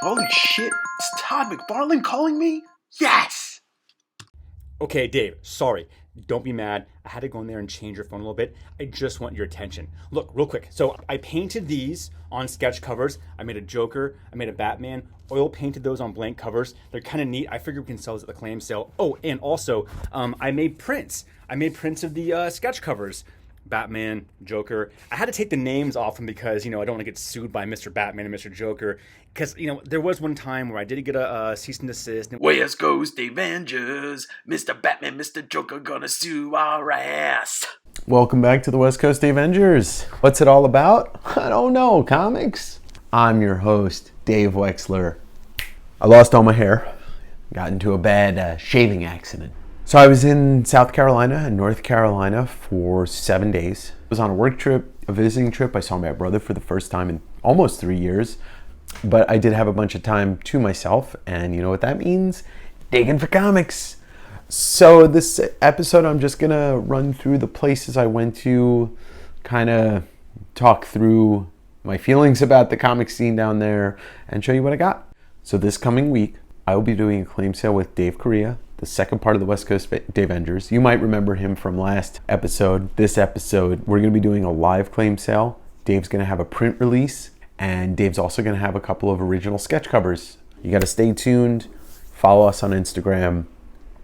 Holy shit, it's Todd McFarlane calling me? Yes! Okay, Dave, sorry. Don't be mad. I had to go in there and change your phone a little bit. I just want your attention. Look, real quick. So I painted these on sketch covers. I made a Joker. I made a Batman. Oil painted those on blank covers. They're kind of neat. I figured we can sell those at the claim sale. Oh, and also, I made prints. I made prints of the sketch covers. Batman, Joker. I had to take the names off them because, I don't want to get sued by Mr. Batman and Mr. Joker. Because, there was one time where I did get a cease and desist. West Coast Davengers, Mr. Batman, Mr. Joker gonna sue our ass. Welcome back to the West Coast Avengers. What's it all about? I don't know. Comics? I'm your host, Dave Wexler. I lost all my hair. Got into a bad shaving accident. So I was in South Carolina and North Carolina for 7 days. I was on a work trip, a visiting trip. I saw my brother for the first time in almost 3 years. But I did have a bunch of time to myself, and you know what that means? Digging for comics. So this episode, I'm just gonna run through the places I went to, kind of talk through my feelings about the comic scene down there, and show you what I got. So this coming week, I will be doing a claim sale with Dave Correia, the second part of the West Coast Davengers. You might remember him from last episode. This episode, we're gonna be doing a live claim sale. Dave's gonna have a print release, and Dave's also going to have a couple of original sketch covers. You got to stay tuned. Follow us on Instagram.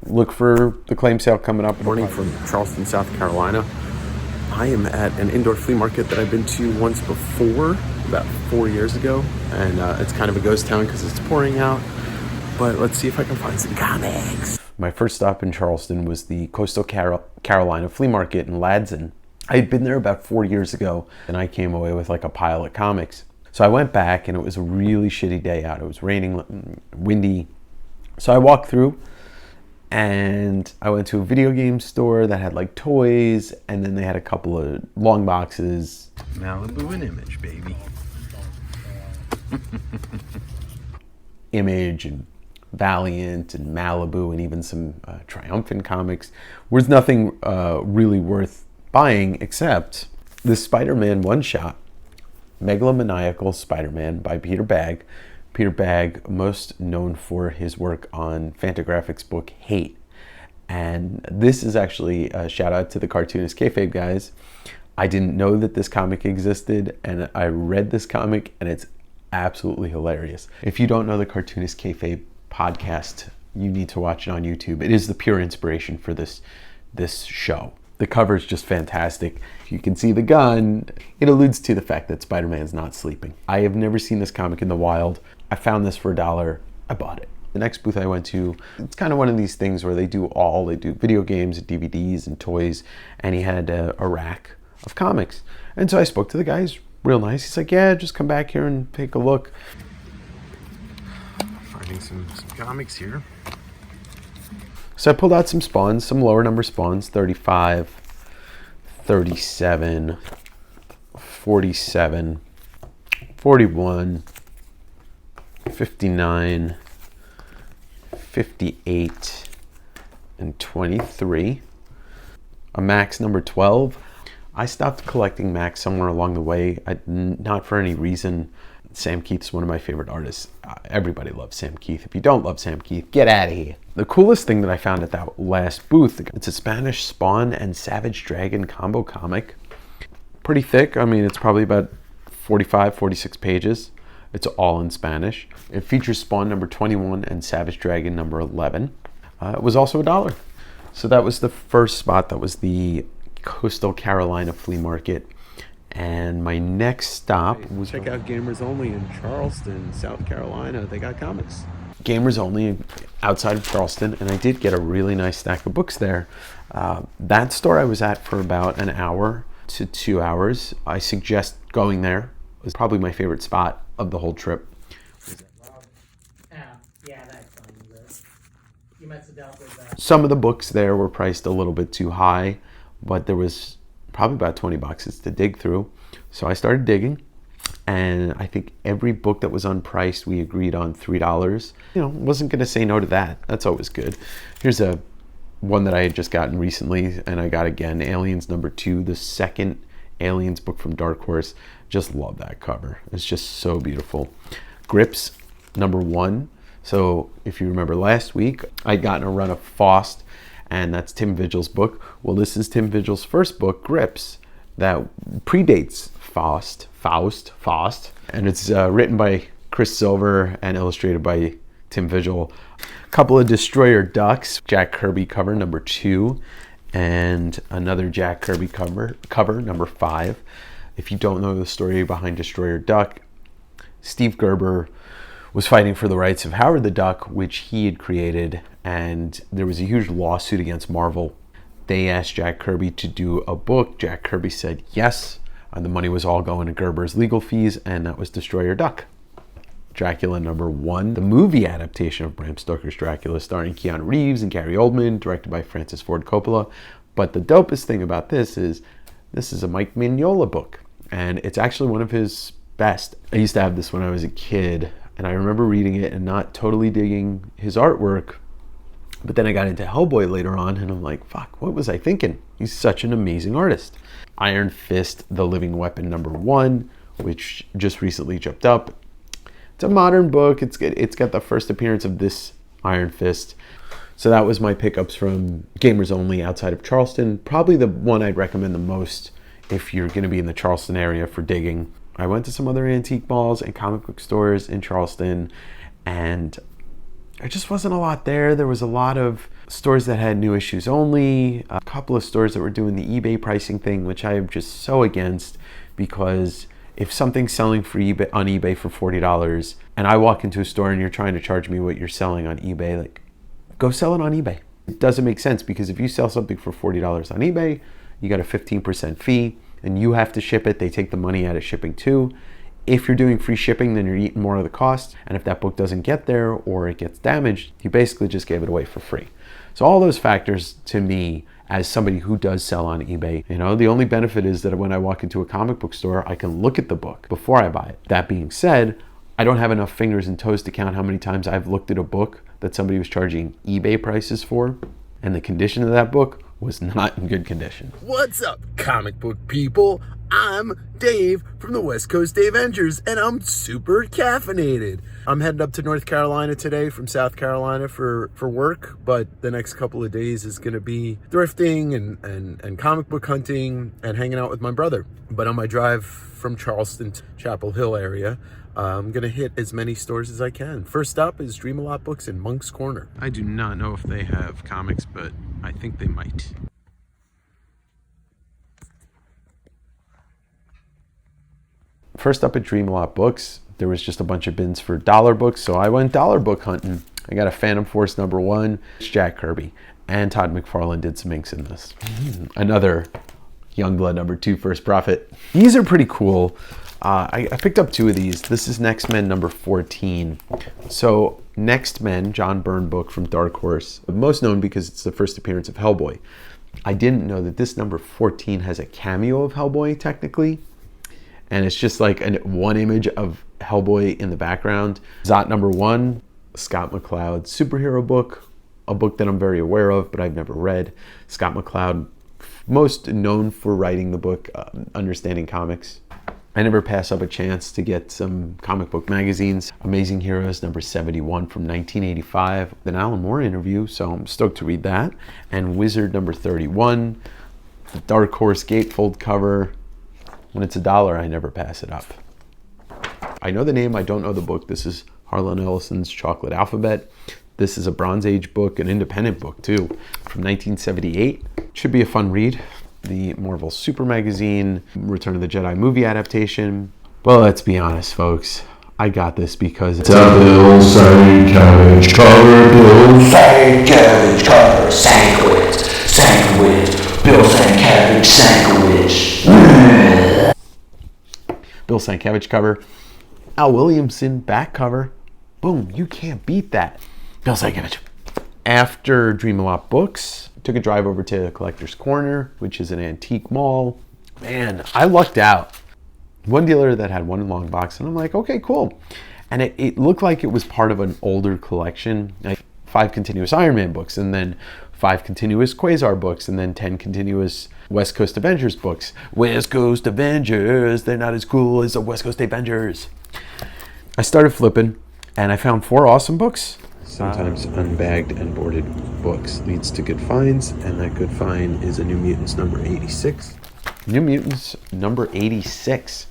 Look for the claim sale coming up. Morning from Charleston, South Carolina. I am at an indoor flea market that I've been to once before, about 4 years ago. And it's kind of a ghost town because it's pouring out. But let's see if I can find some comics. My first stop in Charleston was the Coastal Carolina Flea Market in Ladson. I had been there about 4 years ago, and I came away with like a pile of comics. So I went back, and it was a really shitty day out. It was raining, windy. So I walked through, and I went to a video game store that had like toys, and then they had a couple of long boxes. Malibu and Image, baby. Image and Valiant and Malibu and even some Triumphant comics. Was nothing really worth buying except this Spider-Man one-shot. Megalomaniacal Spider-Man by Peter Bagge. Peter Bagge, most known for his work on Fantagraphics book Hate. And this is actually a shout out to the Cartoonist Kayfabe guys. I didn't know that this comic existed, and I read this comic, and it's absolutely hilarious. If you don't know the Cartoonist Kayfabe podcast, you need to watch it on YouTube. It is the pure inspiration for this show. The cover is just fantastic. You can see the gun. It alludes to the fact that Spider-Man's not sleeping. I have never seen this comic in the wild. I found this for $1. I bought it. The next booth I went to, it's kind of one of these things where they do video games and DVDs and toys, and he had a rack of comics. And so I spoke to the guy. He's real nice. He's like, yeah, just come back here and take a look. Finding some comics here. So I pulled out some spawns, some lower number spawns, 35, 37, 47, 41, 59, 58, and 23. A Max number 12. I stopped collecting Max somewhere along the way, not for any reason. Samkeith's one of my favorite artists. Everybody loves Samkeith. If you don't love Samkeith, get out of here. The coolest thing that I found at that last booth, it's a Spanish Spawn and Savage Dragon combo comic. Pretty thick. I mean, it's probably about 45, 46 pages. It's all in Spanish. It features Spawn number 21 and Savage Dragon number 11. It was also $1. So that was the first spot. That was the Coastal Carolina Flea Market. And my next stop was... Check out Gamers Only in Charleston, South Carolina. They got comics. Gamers Only outside of Charleston, and I did get a really nice stack of books there. That store I was at for about an hour to 2 hours. I suggest going there. It was probably my favorite spot of the whole trip. Some of the books there were priced a little bit too high, but there was probably about 20 boxes to dig through. So I started digging, and I think every book that was unpriced, we agreed on $3. Wasn't going to say no to that. That's always good. Here's one that I had just gotten recently, and I got again, Aliens number 2, the second Aliens book from Dark Horse. Just love that cover. It's just so beautiful. Grips #1. So if you remember last week, I'd gotten a run of Faust, and that's Tim Vigil's book. Well, this is Tim Vigil's first book, Grips, that predates Faust, and it's written by Chris Silver and illustrated by Tim Vigil. A couple of Destroyer Ducks, Jack Kirby cover #2, and another Jack Kirby cover #5. If you don't know the story behind Destroyer Duck, Steve Gerber was fighting for the rights of Howard the Duck, which he had created, and there was a huge lawsuit against Marvel. They asked Jack Kirby to do a book. Jack Kirby said yes, and the money was all going to Gerber's legal fees, and that was Destroyer Duck. Dracula #1, the movie adaptation of Bram Stoker's Dracula, starring Keanu Reeves and Gary Oldman, directed by Francis Ford Coppola. But the dopest thing about this is a Mike Mignola book, and it's actually one of his best. I used to have this when I was a kid, and I remember reading it and not totally digging his artwork. But then I got into Hellboy later on, and I'm like, fuck, what was I thinking? He's such an amazing artist. Iron Fist, The Living Weapon #1, which just recently jumped up. It's a modern book. It's got the first appearance of this Iron Fist. So that was my pickups from Gamers Only outside of Charleston. Probably the one I'd recommend the most if you're going to be in the Charleston area for digging. I went to some other antique malls and comic book stores in Charleston, and there just wasn't a lot there. There was a lot of stores that had new issues only, a couple of stores that were doing the eBay pricing thing, which I am just so against, because if something's selling for eBay, on eBay for $40, and I walk into a store and you're trying to charge me what you're selling on eBay, like, go sell it on eBay. It doesn't make sense, because if you sell something for $40 on eBay, you got a 15% fee, and you have to ship it. They take the money out of shipping too. If you're doing free shipping, then you're eating more of the cost. And if that book doesn't get there or it gets damaged, you basically just gave it away for free. So all those factors, to me, as somebody who does sell on eBay, the only benefit is that when I walk into a comic book store, I can look at the book before I buy it. That being said, I don't have enough fingers and toes to count how many times I've looked at a book that somebody was charging eBay prices for, and the condition of that book was not in good condition. What's up, comic book people? I'm Dave from the West Coast Davengers, and I'm super caffeinated. I'm heading up to North Carolina today from South Carolina for work, but the next couple of days is going to be thrifting and comic book hunting and hanging out with my brother. But on my drive from Charleston to Chapel Hill area, I'm going to hit as many stores as I can. First up is Dream-A-Lot Books in Monk's Corner. I do not know if they have comics, but I think they might. First up at Dream-A-Lot Books, there was just a bunch of bins for dollar books, so I went dollar book hunting. I got a Phantom Force #1, it's Jack Kirby, and Todd McFarlane did some inks in this. Another Youngblood #2, First Prophet. These are pretty cool. I picked up 2 of these. This is Next Men #14. So Next Men, John Byrne book from Dark Horse, most known because it's the first appearance of Hellboy. I didn't know that this #14 has a cameo of Hellboy technically, and it's just like one image of Hellboy in the background. Zot #1, Scott McCloud superhero book, a book that I'm very aware of but I've never read. Scott McCloud, most known for writing the book Understanding Comics. I never pass up a chance to get some comic book magazines. Amazing Heroes #71 from 1985, an Alan Moore interview, so I'm stoked to read that. And Wizard #31, the Dark Horse gatefold cover. When it's $1, I never pass it up. I know the name, I don't know the book. This is Harlan Ellison's Chocolate Alphabet. This is a Bronze Age book, an independent book too, from 1978. Should be a fun read. The Marvel Super Magazine, Return of the Jedi movie adaptation. Well, let's be honest, folks. I got this because it's a Bill Sienkiewicz cover. Bill Sienkiewicz cover. Sankwitz. Bill Sienkiewicz. Bill Sienkiewicz cover. Al Williamson back cover. Boom, you can't beat that. Bill Sienkiewicz. After Dream-A-Lot Books, took a drive over to Collectibles Corner, which is an antique mall. Man, I lucked out. One dealer that had one long box, and I'm like, okay, cool. And it looked like it was part of an older collection, like 5 continuous Iron Man books, and then 5 continuous Quasar books, and then 10 continuous West Coast Avengers books. West Coast Avengers, they're not as cool as the West Coast Avengers. I started flipping. And I found 4 awesome books. Sometimes unbagged and boarded books leads to good finds, and that good find is a New Mutants number 86. New Mutants number 86.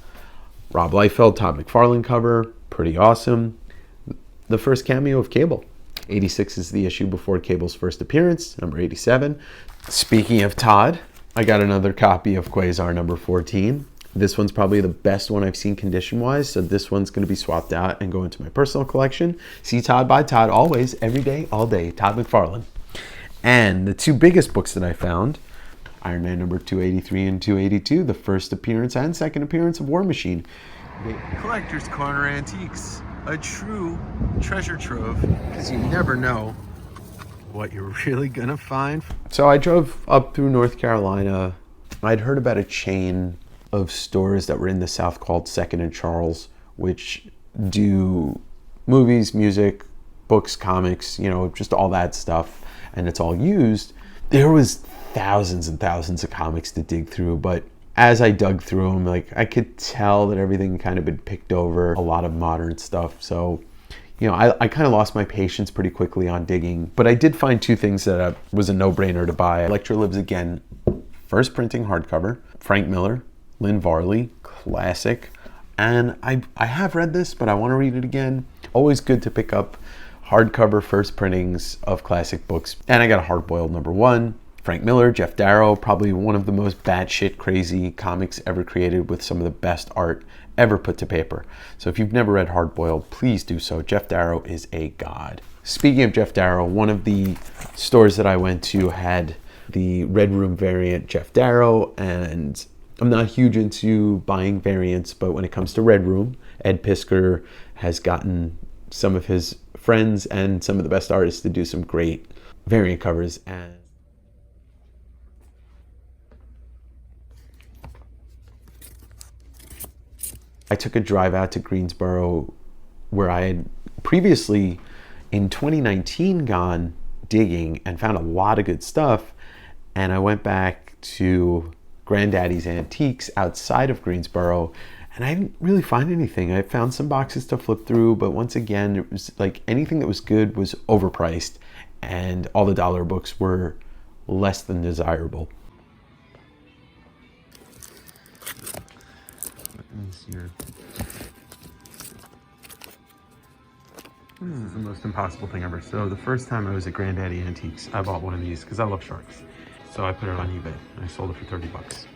Rob Liefeld, Todd McFarlane cover, pretty awesome. The first cameo of Cable. 86 is the issue before Cable's first appearance, number 87. Speaking of Todd, I got another copy of Quasar number 14. This one's probably the best one I've seen condition-wise, so this one's going to be swapped out and go into my personal collection. See Todd by Todd always, every day, all day. Todd McFarlane. And the 2 biggest books that I found, Iron Man number 283 and 282, the first appearance and second appearance of War Machine. Collectibles Corner Antiques, a true treasure trove, because you never know what you're really going to find. So I drove up through North Carolina. I'd heard about a chain of stores that were in the South called Second and Charles, which do movies, music, books, comics, you know, just all that stuff, and it's all used. There was thousands and thousands of comics to dig through, but as I dug through them, like, I could tell that everything kind of been picked over, a lot of modern stuff. So, you know, I kind of lost my patience pretty quickly on digging, but I did find 2 things that was a no-brainer to buy. Electra Lives Again, first printing hardcover, Frank Miller, Lynn Varley, classic. And I have read this, but I want to read it again. Always good to pick up hardcover first printings of classic books. And I got a Hardboiled number 1. Frank Miller, Jeff Darrow, probably one of the most batshit crazy comics ever created with some of the best art ever put to paper. So if you've never read Hardboiled, please do so. Jeff Darrow is a god. Speaking of Jeff Darrow, one of the stores that I went to had the Red Room variant Jeff Darrow, and I'm not huge into buying variants, but when it comes to Red Room, Ed Piskor has gotten some of his friends and some of the best artists to do some great variant covers. And I took a drive out to Greensboro, where I had previously in 2019 gone digging and found a lot of good stuff. And I went back to Granddaddy's Antiques outside of Greensboro, and I didn't really find anything. I found some boxes to flip through, but once again, it was like anything that was good was overpriced, and all the dollar books were less than desirable. This is the most impossible thing ever. So the first time I was at Granddaddy Antiques, I bought one of these because I love sharks. So I put it on eBay and I sold it for 30 bucks.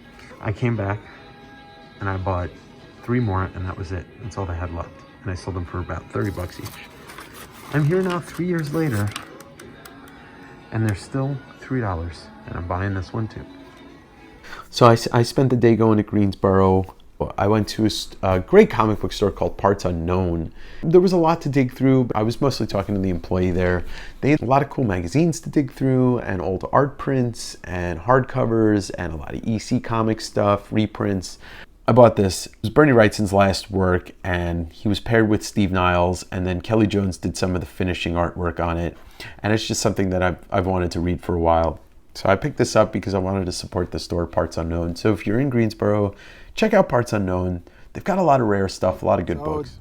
I came back and I bought 3 more, and that was it. That's all they had left. And I sold them for about 30 bucks each. I'm here now 3 years later, and they're still $3, and I'm buying this one too. So I spent the day going to Greensboro. I went to a great comic book store called Parts Unknown. There was a lot to dig through. I was mostly talking to the employee there. They had a lot of cool magazines to dig through, and old art prints and hardcovers and a lot of EC comic stuff, reprints. I bought this. It was Bernie Wrightson's last work, and he was paired with Steve Niles, and then Kelly Jones did some of the finishing artwork on it. And it's just something that I've wanted to read for a while. So I picked this up because I wanted to support the store Parts Unknown. So if you're in Greensboro, check out Parts Unknown. They've got a lot of rare stuff, a lot of good books.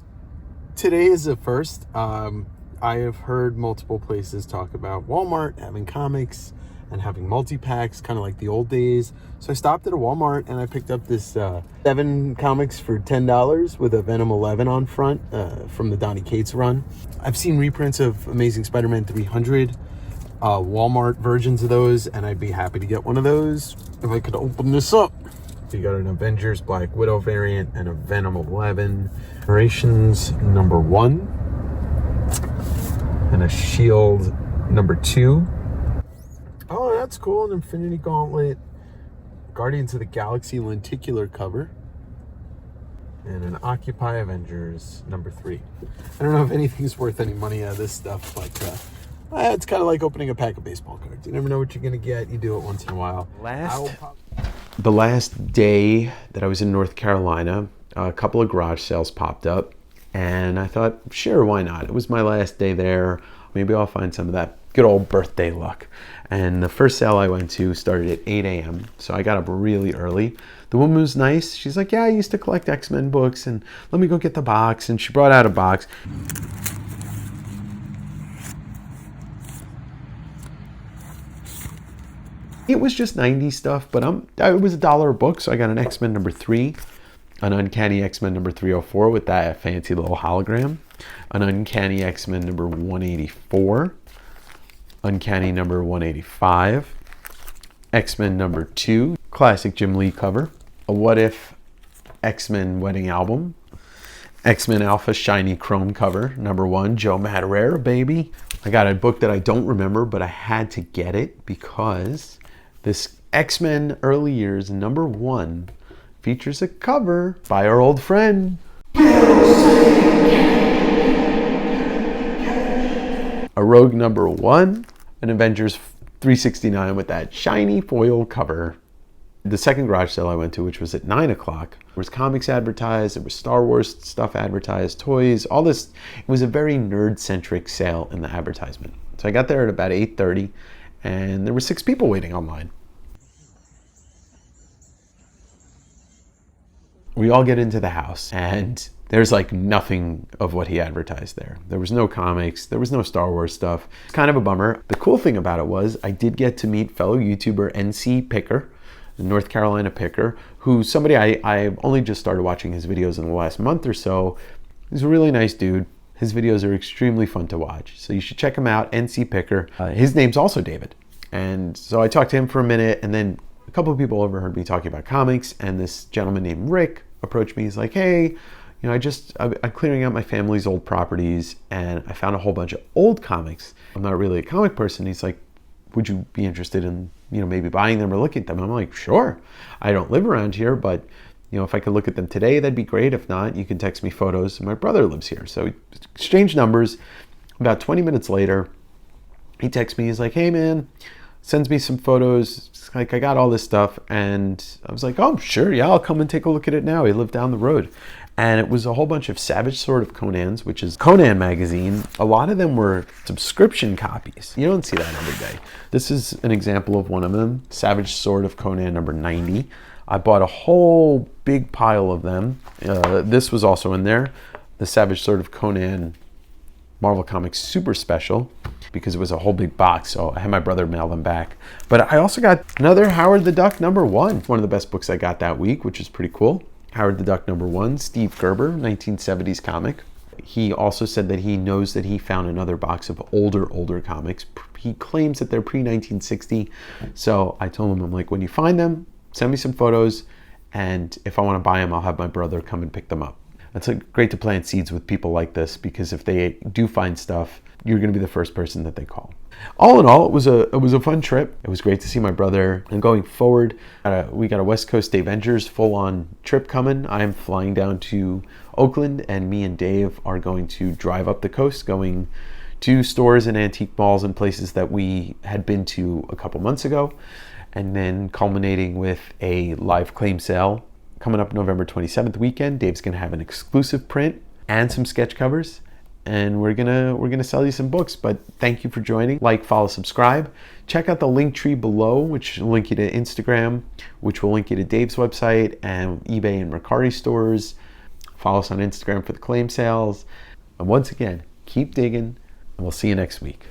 Today is the first. I have heard multiple places talk about Walmart having comics and having multi-packs, kind of like the old days. So I stopped at a Walmart and I picked up this 7 comics for $10 with a Venom 11 on front from the Donny Cates run. I've seen reprints of Amazing Spider-Man 300, Walmart versions of those, and I'd be happy to get one of those if I could open this up. So you got an Avengers Black Widow variant and a Venom 11, Generations number 1, and a Shield number 2. Oh, that's cool. An Infinity Gauntlet, Guardians of the Galaxy lenticular cover, and an Occupy Avengers number 3. I don't know if anything's worth any money out of this stuff, but it's kind of like opening a pack of baseball cards. You never know what you're going to get. You do it once in a while. The last day that I was in North Carolina, a couple of garage sales popped up, and I thought, sure, why not? It was my last day there. Maybe I'll find some of that good old birthday luck. And the first sale I went to started at 8 a.m., so I got up really early. The woman was nice. She's like, yeah, I used to collect X-Men books, and let me go get the box. And she brought out a box. It was just 90s stuff, but it was $1 a book, so I got an X-Men number 3, an Uncanny X-Men number 304 with that fancy little hologram, an Uncanny X-Men number 184, Uncanny number 185, X-Men number 2, classic Jim Lee cover, a What If X-Men wedding album, X-Men Alpha shiny chrome cover, number 1, Joe Madureira, baby. I got a book that I don't remember, but I had to get it because this X-Men Early Years number 1 features a cover by our old friend a Rogue number 1, an Avengers 369 with that shiny foil cover. The second garage sale I went to, which was at 9 o'clock, there was comics advertised, there was Star Wars stuff advertised, toys, all this. It was a very nerd-centric sale in the advertisement. So I got there at about 8:30, and there were 6 people waiting online. We all get into the house, and there's like nothing of what he advertised there. There was no comics, there was no Star Wars stuff. It's kind of a bummer. The cool thing about it was I did get to meet fellow YouTuber NC Picker, North Carolina Picker, who's somebody I only just started watching his videos in the last month or so. He's a really nice dude. His videos are extremely fun to watch, so you should check him out, NC Picker. His name's also David. And so I talked to him for a minute, and then a couple of people overheard me talking about comics, and this gentleman named Rick approached me. He's like, hey, I'm clearing out my family's old properties, and I found a whole bunch of old comics. I'm not really a comic person. He's like, would you be interested in, maybe buying them or looking at them? I'm like, sure. I don't live around here, but, if I could look at them today, that'd be great. If not, you can text me photos. My brother lives here. So we exchanged numbers. About 20 minutes later, he texts me. He's like, hey, man, sends me some photos. It's like, I got all this stuff. And I was like, oh, sure. Yeah, I'll come and take a look at it now. He lived down the road. And it was a whole bunch of Savage Sword of Conan's, which is Conan magazine. A lot of them were subscription copies. You don't see that every day. This is an example of one of them, Savage Sword of Conan number 90. I bought a whole big pile of them. This was also in there, the Savage Sword of Conan Marvel Comics Super Special, because it was a whole big box, so I had my brother mail them back. But I also got another Howard the Duck number 1, one of the best books I got that week, which is pretty cool. Howard the Duck number 1, Steve Gerber, 1970s comic. He also said that he knows that he found another box of older comics. He claims that they're pre-1960. So I told him, I'm like, when you find them, send me some photos. And if I want to buy them, I'll have my brother come and pick them up. It's great to plant seeds with people like this, because if they do find stuff, you're going to be the first person that they call. All in all, it was a fun trip. It was great to see my brother. And going forward, we got a West Coast Davengers full-on trip coming. I'm flying down to Oakland, and me and Dave are going to drive up the coast, going to stores and antique malls and places that we had been to a couple months ago, and then culminating with a live claim sale coming up November 27th weekend. Dave's going to have an exclusive print and some sketch covers. And we're gonna sell you some books. But thank you for joining. Like, follow, subscribe. Check out the link tree below, which will link you to Instagram, which will link you to Dave's website and eBay and Mercari stores. Follow us on Instagram for the claim sales. And once again, keep digging, and we'll see you next week.